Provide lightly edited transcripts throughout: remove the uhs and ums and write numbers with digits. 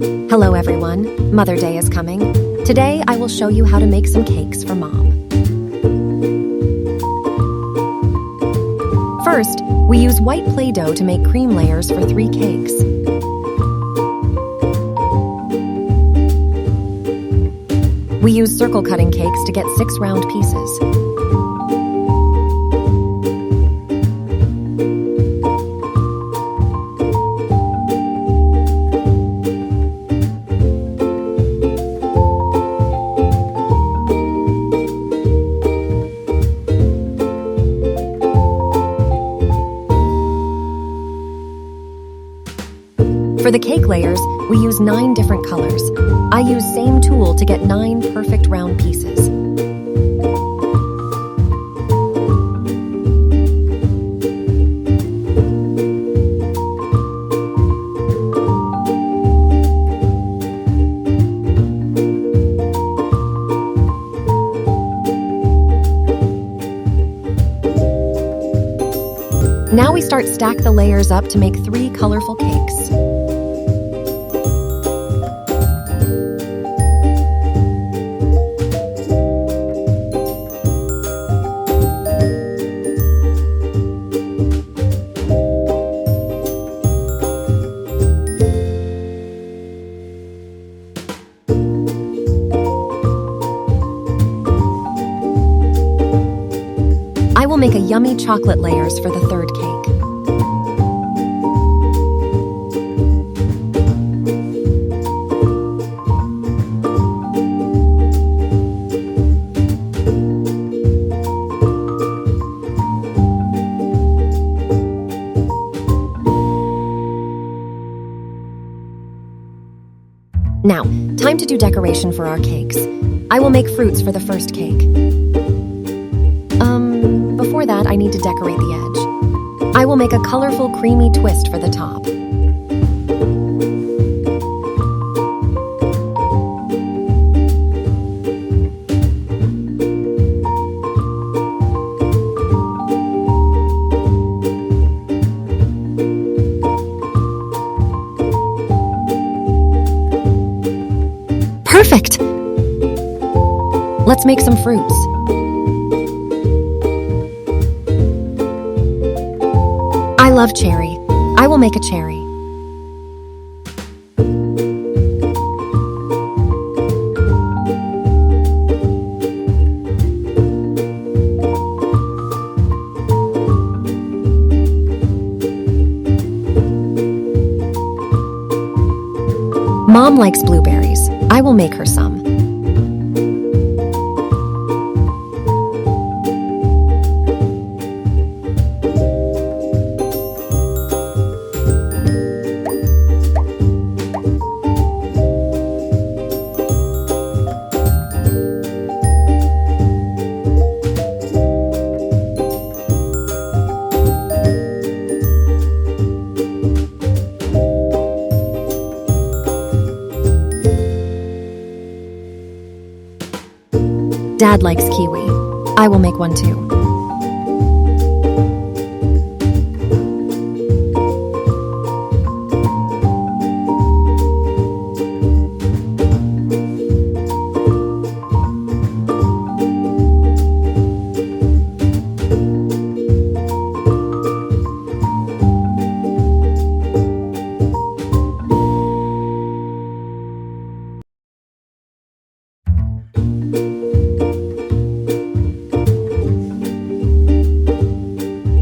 Hello everyone, Mother Day is coming. Today I will show you how to make some cakes for Mom. First, we use white Play-Doh to make cream layers for 3 cakes. We use circle cutting cakes to get 6 round pieces. For the cake layers, we use 9 different colors. I use same tool to get 9 perfect round pieces. Now we stack the layers up to make 3 colorful cakes. I will make a yummy chocolate layers for the 3rd cake. Now, time to do decoration for our cakes. I will make fruits for the 1st cake. Before that, I need to decorate the edge. I will make a colorful, creamy twist for the top. Perfect! Let's make some fruits. I love cherry. I will make a cherry. Mom likes blueberries. I will make her some. Dad likes kiwi. I will make one too.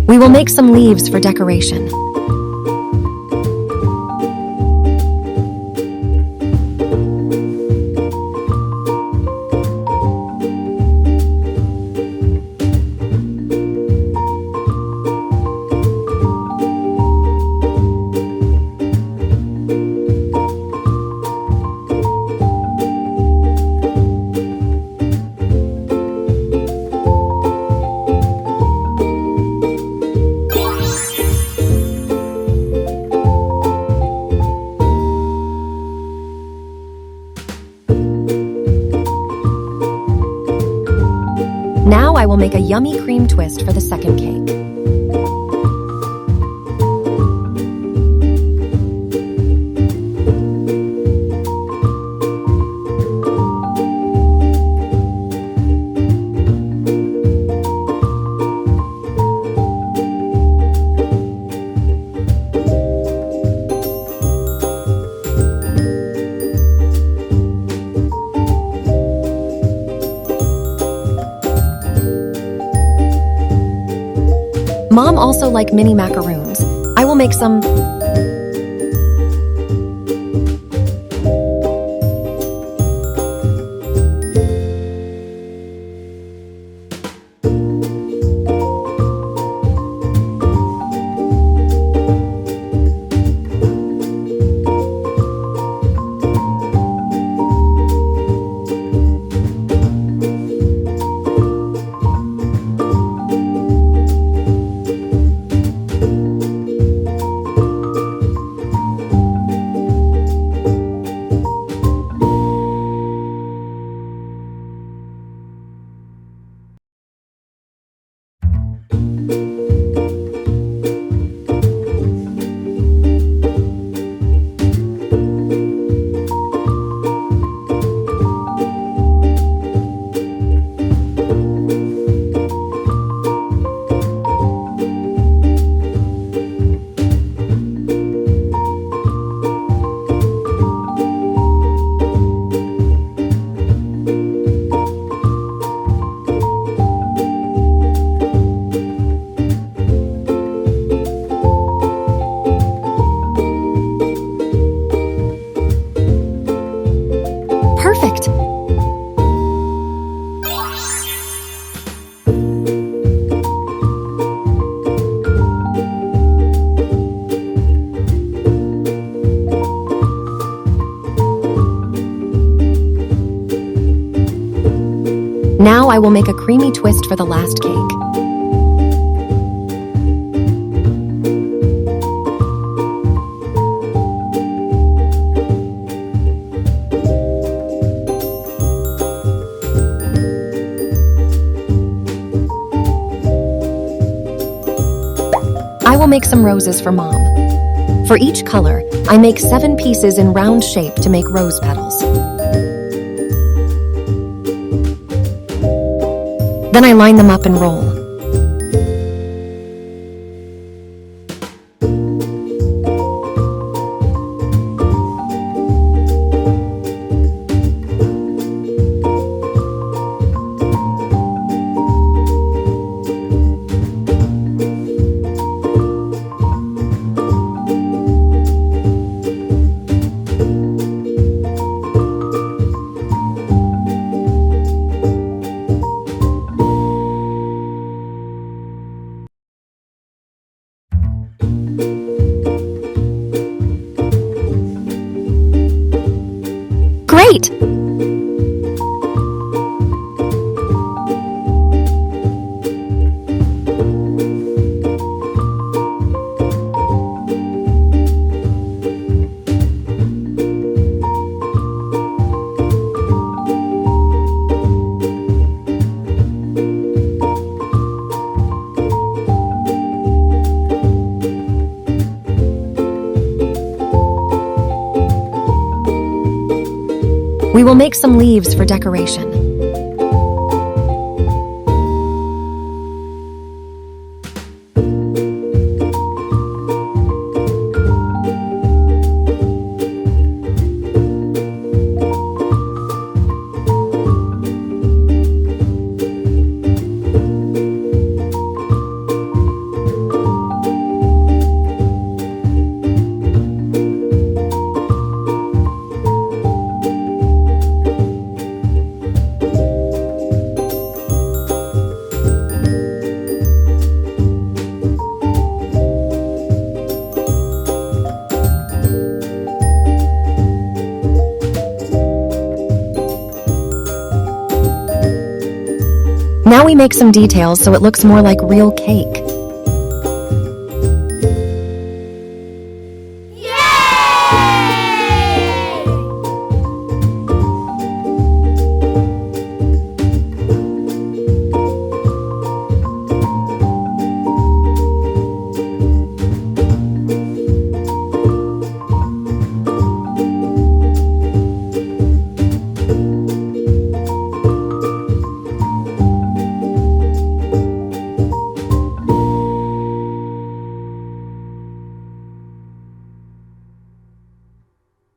We will make some leaves for decoration. Now I will make a yummy cream twist for the 2nd cake. Mom also like mini macaroons. I will make some. Perfect! Now I will make a creamy twist for the last cake. I will make some roses for Mom. For each color, I make 7 pieces in round shape to make rose petals. Then I line them up and roll. Great! We will make some leaves for decoration. Now we make some details so it looks more like real cake.